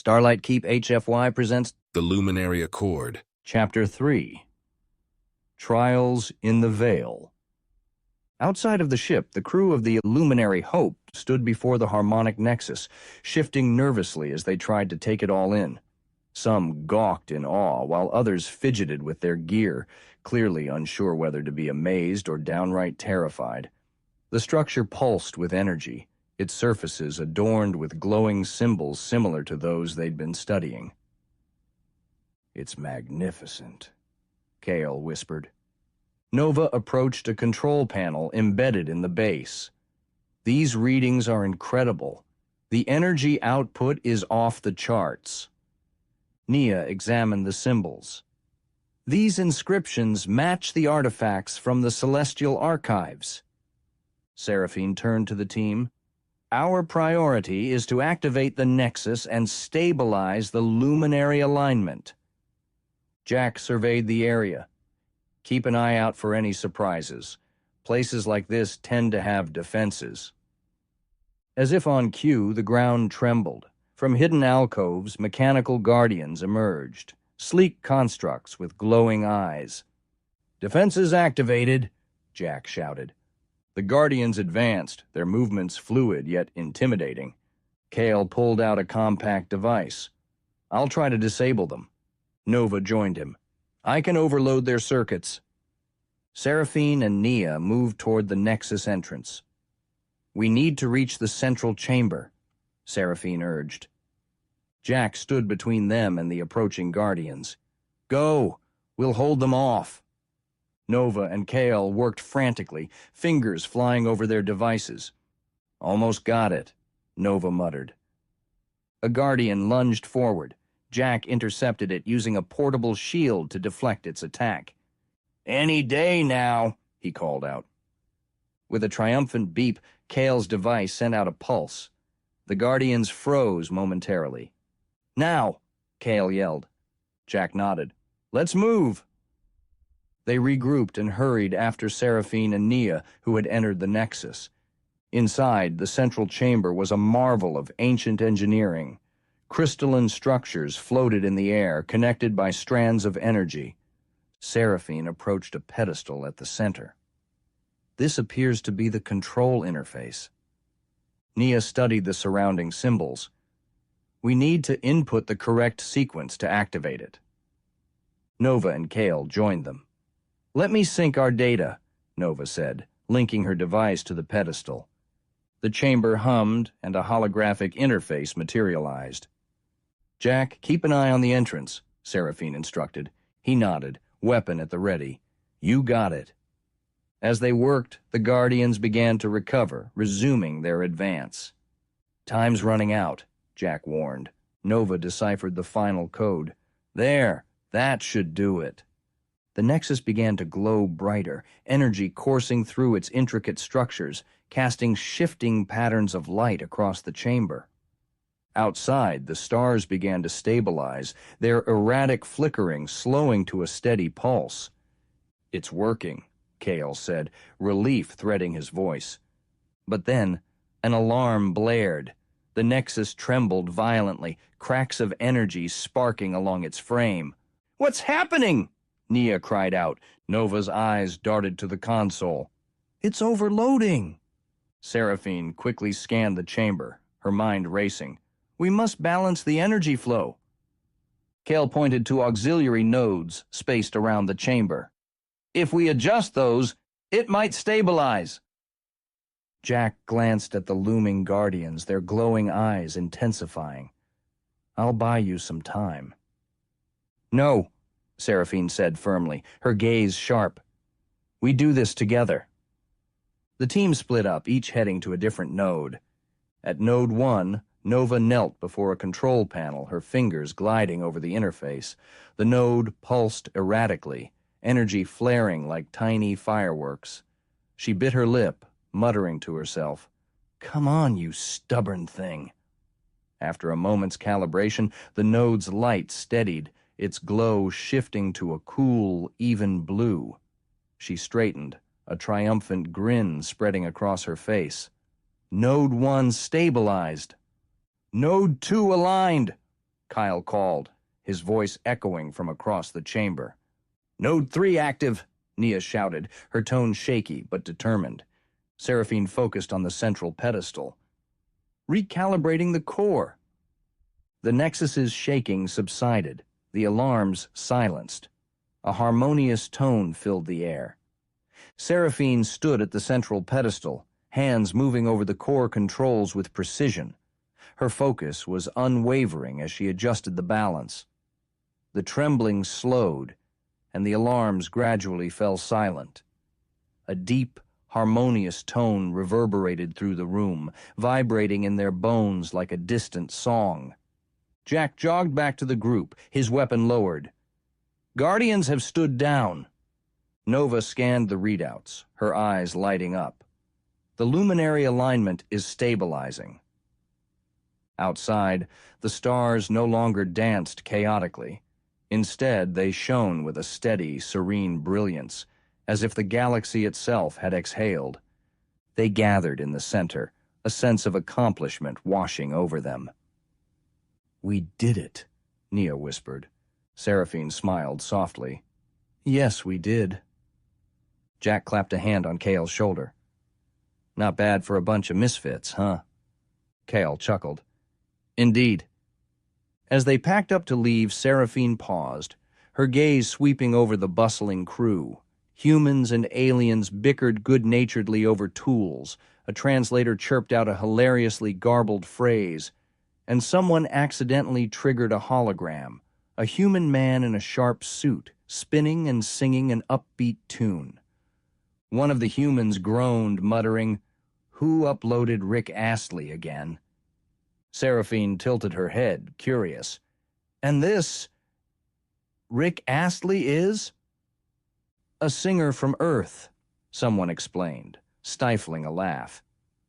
Starlight Keep HFY presents The Luminary Accord. Chapter 3, Trials in the Veil. Outside of the ship, the crew of the Luminary Hope stood before the harmonic nexus, shifting nervously as they tried to take it all in. Some gawked in awe, while others fidgeted with their gear, clearly unsure whether to be amazed or downright terrified. The structure pulsed with energy, its surfaces adorned with glowing symbols similar to those they'd been studying. "It's magnificent," Kale whispered. Nova approached a control panel embedded in the base. "These readings are incredible. The energy output is off the charts." Nia examined the symbols. "These inscriptions match the artifacts from the Celestial Archives." Seraphine turned to the team. "Our priority is to activate the Nexus and stabilize the Luminary Alignment." Jack surveyed the area. "Keep an eye out for any surprises. Places like this tend to have defenses." As if on cue, the ground trembled. From hidden alcoves, mechanical guardians emerged, sleek constructs with glowing eyes. "Defenses activated," Jack shouted. The guardians advanced, their movements fluid yet intimidating. Kale pulled out a compact device. "I'll try to disable them." Nova joined him. "I can overload their circuits." Seraphine and Nia moved toward the Nexus entrance. "We need to reach the central chamber," Seraphine urged. Jack stood between them and the approaching guardians. "Go! We'll hold them off." Nova and Kale worked frantically, fingers flying over their devices. "Almost got it," Nova muttered. A guardian lunged forward. Jack intercepted it using a portable shield to deflect its attack. "Any day now," he called out. With a triumphant beep, Kale's device sent out a pulse. The guardians froze momentarily. "Now!" Kale yelled. Jack nodded. "Let's move!" They regrouped and hurried after Seraphine and Nia, who had entered the Nexus. Inside, the central chamber was a marvel of ancient engineering. Crystalline structures floated in the air, connected by strands of energy. Seraphine approached a pedestal at the center. "This appears to be the control interface." Nia studied the surrounding symbols. "We need to input the correct sequence to activate it." Nova and Kale joined them. "Let me sync our data," Nova said, linking her device to the pedestal. The chamber hummed, and a holographic interface materialized. "Jack, keep an eye on the entrance," Seraphine instructed. He nodded, weapon at the ready. "You got it." As they worked, the Guardians began to recover, resuming their advance. "Time's running out," Jack warned. Nova deciphered the final code. "There, that should do it." The Nexus began to glow brighter, energy coursing through its intricate structures, casting shifting patterns of light across the chamber. Outside, the stars began to stabilize, their erratic flickering slowing to a steady pulse. "It's working," Kale said, relief threading his voice. But then, an alarm blared. The Nexus trembled violently, cracks of energy sparking along its frame. "What's happening?" Nia cried out. Nova's eyes darted to the console. "It's overloading." Seraphine quickly scanned the chamber, her mind racing. "We must balance the energy flow." Kale pointed to auxiliary nodes spaced around the chamber. "If we adjust those, it might stabilize." Jack glanced at the looming guardians, their glowing eyes intensifying. "I'll buy you some time." "No," Seraphine said firmly, her gaze sharp. "We do this together." The team split up, each heading to a different node. At Node 1, Nova knelt before a control panel, her fingers gliding over the interface. The node pulsed erratically, energy flaring like tiny fireworks. She bit her lip, muttering to herself, "Come on, you stubborn thing." After a moment's calibration, the node's light steadied, its glow shifting to a cool, even blue. She straightened, a triumphant grin spreading across her face. "Node 1 stabilized." "Node 2 aligned." Kyle called, his voice echoing from across the chamber. "Node 3 active," Nia shouted, her tone shaky but determined. Seraphine focused on the central pedestal. "Recalibrating the core." The Nexus's shaking subsided, the alarms silenced. A harmonious tone filled the air. Seraphine stood at the central pedestal, hands moving over the core controls with precision. Her focus was unwavering as she adjusted the balance. The trembling slowed, and the alarms gradually fell silent. A deep, harmonious tone reverberated through the room, vibrating in their bones like a distant song. Jack jogged back to the group, his weapon lowered. "Guardians have stood down." Nova scanned the readouts, her eyes lighting up. "The Luminary Alignment is stabilizing." Outside, the stars no longer danced chaotically. Instead, they shone with a steady, serene brilliance, as if the galaxy itself had exhaled. They gathered in the center, a sense of accomplishment washing over them. "We did it," Nia whispered. Seraphine smiled softly. "Yes, we did." Jack clapped a hand on Kale's shoulder. "Not bad for a bunch of misfits, huh?" Kale chuckled. "Indeed." As they packed up to leave, Seraphine paused, her gaze sweeping over the bustling crew. Humans and aliens bickered good-naturedly over tools. A translator chirped out a hilariously garbled phrase, and someone accidentally triggered a hologram, a human man in a sharp suit, spinning and singing an upbeat tune. One of the humans groaned, muttering, "Who uploaded Rick Astley again?" Seraphine tilted her head, curious. "And this Rick Astley is?" "A singer from Earth," someone explained, stifling a laugh.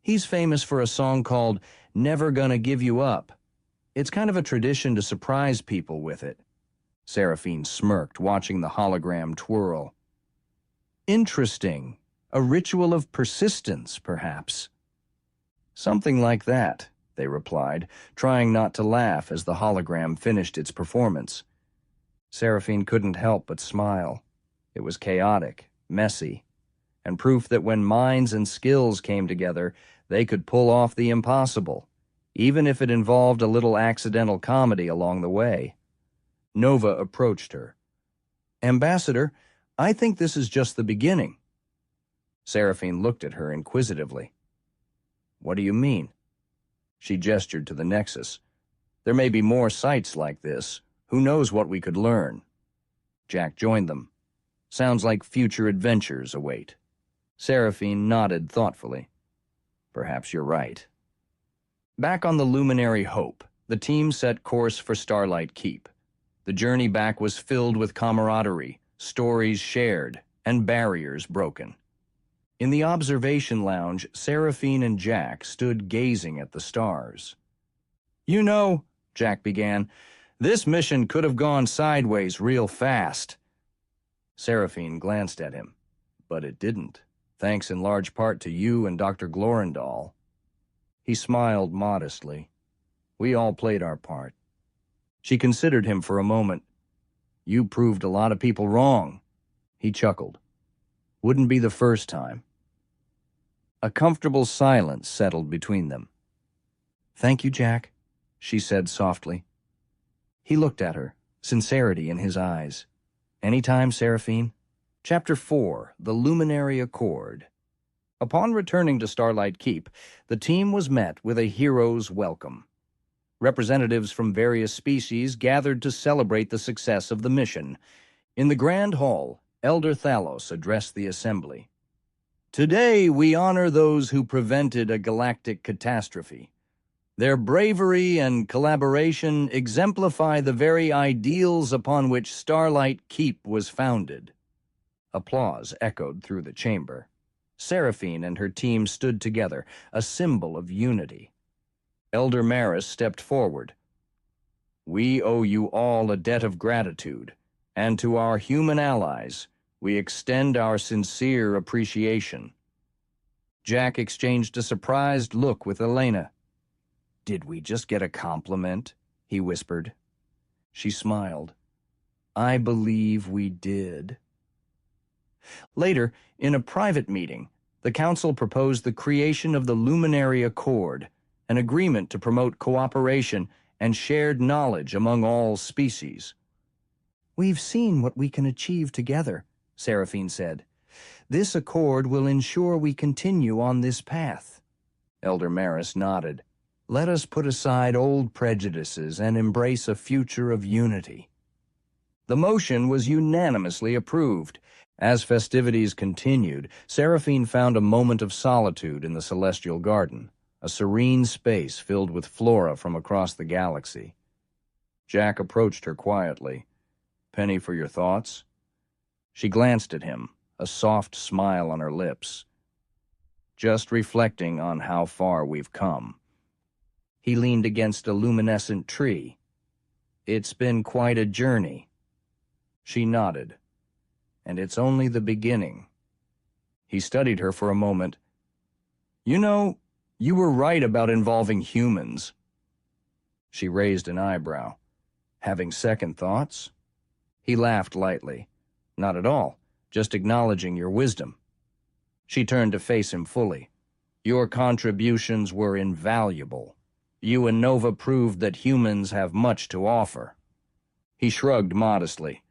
"He's famous for a song called Never Gonna Give You Up. It's kind of a tradition to surprise people with it." Seraphine smirked, watching the hologram twirl. "Interesting. A ritual of persistence, perhaps." "Something like that," they replied, trying not to laugh as the hologram finished its performance. Seraphine couldn't help but smile. It was chaotic, messy, and proof that when minds and skills came together, they could pull off the impossible, even if it involved a little accidental comedy along the way. Nova approached her. "Ambassador, I think this is just the beginning." Seraphine looked at her inquisitively. "What do you mean?" She gestured to the Nexus. "There may be more sites like this. Who knows what we could learn?" Jack joined them. "Sounds like future adventures await." Seraphine nodded thoughtfully. "Perhaps you're right." Back on the Luminary Hope, the team set course for Starlight Keep. The journey back was filled with camaraderie, stories shared, and barriers broken. In the observation lounge, Seraphine and Jack stood gazing at the stars. "You know," Jack began, "this mission could have gone sideways real fast." Seraphine glanced at him. "But it didn't, thanks in large part to you and Dr. Glorindal." He smiled modestly. "We all played our part." She considered him for a moment. "You proved a lot of people wrong." He chuckled. "Wouldn't be the first time." A comfortable silence settled between them. "Thank you, Jack," she said softly. He looked at her, sincerity in his eyes. "Anytime, Seraphine." Chapter 4, The Luminary Accord. Upon returning to Starlight Keep, the team was met with a hero's welcome. Representatives from various species gathered to celebrate the success of the mission. In the Grand Hall, Elder Thalos addressed the assembly. "Today we honor those who prevented a galactic catastrophe. Their bravery and collaboration exemplify the very ideals upon which Starlight Keep was founded." Applause echoed through the chamber. Seraphine and her team stood together, a symbol of unity. Elder Maris stepped forward. "We owe you all a debt of gratitude, and to our human allies, we extend our sincere appreciation." Jack exchanged a surprised look with Elena. "Did we just get a compliment?" he whispered. She smiled. I believe we did. Later, in a private meeting, the Council proposed the creation of the Luminary Accord, an agreement to promote cooperation and shared knowledge among all species. We've seen what we can achieve together, Seraphine said. This accord will ensure we continue on this path. Elder Maris nodded. Let us put aside old prejudices and embrace a future of unity. The motion was unanimously approved. As festivities continued, Seraphine found a moment of solitude in the celestial garden, a serene space filled with flora from across the galaxy. Jack approached her quietly. Penny for your thoughts? She glanced at him, a soft smile on her lips. Just reflecting on how far we've come. He leaned against a luminescent tree. It's been quite a journey. She nodded. And it's only the beginning. He studied her for a moment. You know, you were right about involving humans. She raised an eyebrow. Having second thoughts? He laughed lightly. Not at all, just acknowledging your wisdom. She turned to face him fully. Your contributions were invaluable. You and Nova proved that humans have much to offer. He shrugged modestly.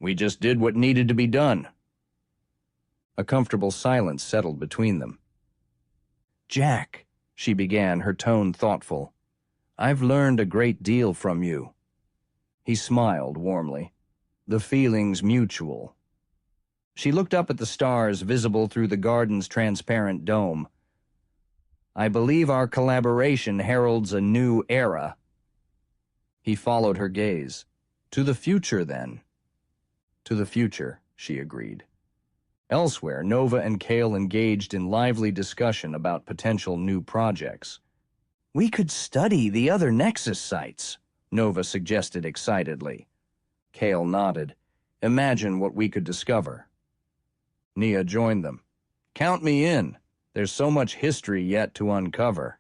We just did what needed to be done. A comfortable silence settled between them. Jack, she began, her tone thoughtful, I've learned a great deal from you. He smiled warmly. The feeling's mutual. She looked up at the stars visible through the garden's transparent dome. I believe our collaboration heralds a new era. He followed her gaze. To the future, then. To the future, she agreed. Elsewhere, Nova and Kale engaged in lively discussion about potential new projects. We could study the other Nexus sites, Nova suggested excitedly. Kale nodded. Imagine what we could discover. Nia joined them. Count me in. There's so much history yet to uncover.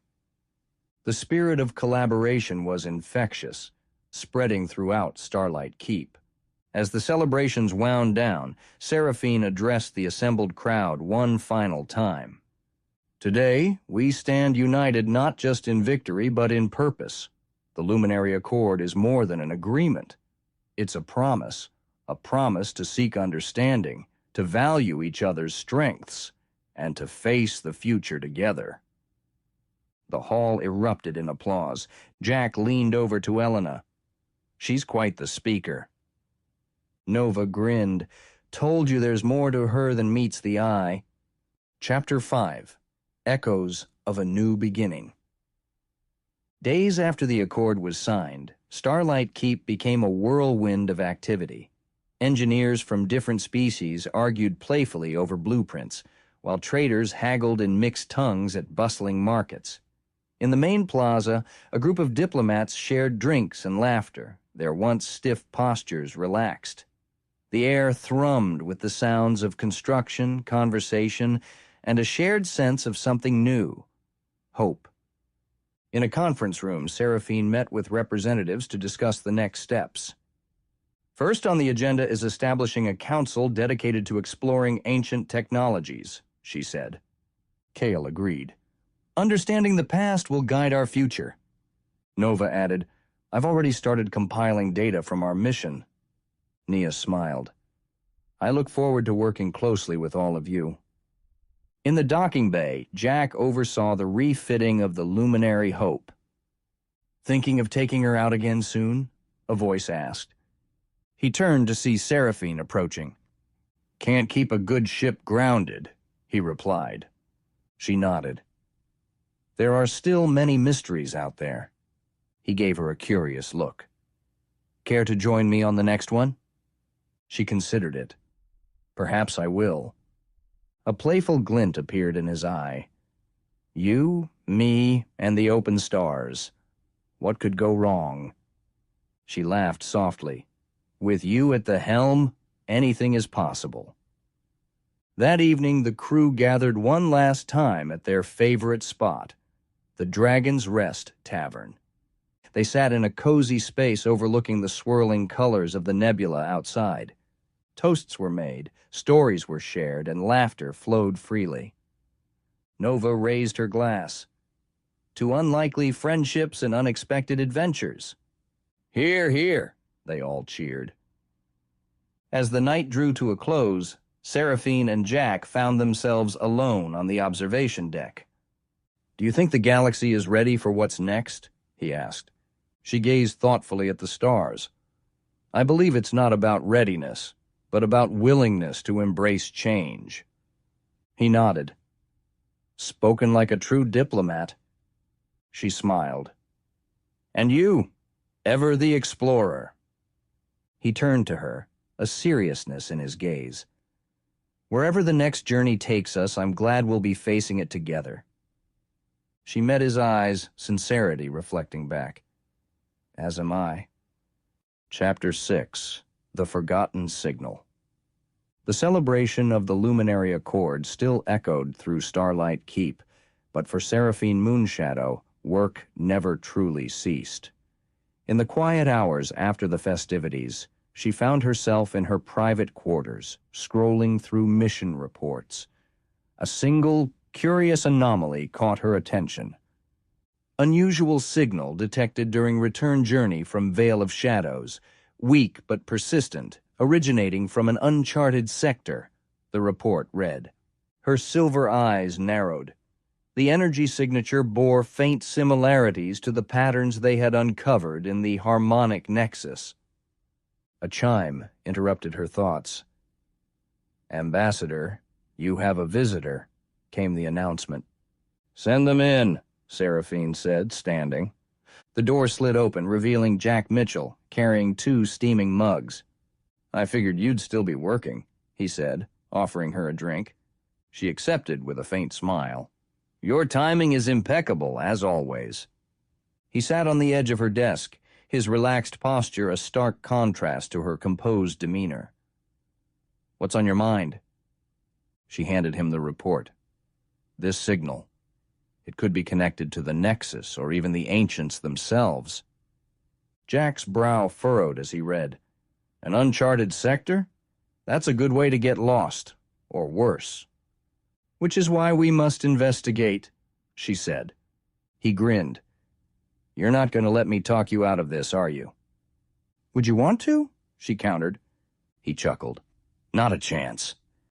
The spirit of collaboration was infectious, spreading throughout Starlight Keep. As the celebrations wound down, Seraphine addressed the assembled crowd one final time. Today, we stand united not just in victory, but in purpose. The Luminary Accord is more than an agreement. It's a promise to seek understanding, to value each other's strengths, and to face the future together. The hall erupted in applause. Jack leaned over to Elena. She's quite the speaker. Nova grinned. Told you there's more to her than meets the eye. Chapter 5. Echoes of a New Beginning. Days after the accord was signed, Starlight Keep became a whirlwind of activity. Engineers from different species argued playfully over blueprints, while traders haggled in mixed tongues at bustling markets. In the main plaza, a group of diplomats shared drinks and laughter, their once stiff postures relaxed. The air thrummed with the sounds of construction, conversation, and a shared sense of something new. Hope. In a conference room, Seraphine met with representatives to discuss the next steps. First on the agenda is establishing a council dedicated to exploring ancient technologies, she said. Kale agreed. Understanding the past will guide our future. Nova added, I've already started compiling data from our mission. Nia smiled. I look forward to working closely with all of you. In the docking bay, Jack oversaw the refitting of the Luminary Hope. Thinking of taking her out again soon? A voice asked. He turned to see Seraphine approaching. Can't keep a good ship grounded, he replied. She nodded. There are still many mysteries out there. He gave her a curious look. Care to join me on the next one? She considered it. Perhaps I will. A playful glint appeared in his eye. You, me, and the open stars. What could go wrong? She laughed softly. With you at the helm, anything is possible. That evening, the crew gathered one last time at their favorite spot, the Dragon's Rest Tavern. They sat in a cozy space overlooking the swirling colors of the nebula outside. Toasts were made, stories were shared, and laughter flowed freely. Nova raised her glass. To unlikely friendships and unexpected adventures. "Hear, hear," they all cheered. As the night drew to a close, Seraphine and Jack found themselves alone on the observation deck. "Do you think the galaxy is ready for what's next?" he asked. She gazed thoughtfully at the stars. "I believe it's not about readiness, but about willingness to embrace change." He nodded. "Spoken like a true diplomat." She smiled. "And you, ever the explorer." He turned to her, a seriousness in his gaze. "Wherever the next journey takes us, I'm glad we'll be facing it together." She met his eyes, sincerity reflecting back. "As am I." Chapter 6. The Forgotten Signal. The celebration of the Luminary Accord still echoed through Starlight Keep, but for Seraphine Moonshadow, work never truly ceased. In the quiet hours after the festivities, she found herself in her private quarters, scrolling through mission reports. A single, curious anomaly caught her attention. Unusual signal detected during return journey from Veil of Shadows, weak but persistent, originating from an uncharted sector, the report read. Her silver eyes narrowed. The energy signature bore faint similarities to the patterns they had uncovered in the harmonic nexus. A chime interrupted her thoughts. "Ambassador, you have a visitor," came the announcement. "Send them in," Seraphine said, standing. The door slid open, revealing Jack Mitchell, carrying 2 steaming mugs. "I figured you'd still be working," he said, offering her a drink. She accepted with a faint smile. "Your timing is impeccable, as always." He sat on the edge of her desk, his relaxed posture a stark contrast to her composed demeanor. "What's on your mind?" She handed him the report. "This signal. It could be connected to the Nexus or even the Ancients themselves." Jack's brow furrowed as he read. "An uncharted sector? That's a good way to get lost, or worse." "Which is why we must investigate," she said. He grinned. "You're not going to let me talk you out of this, are you?" "Would you want to?" she countered. He chuckled. "Not a chance."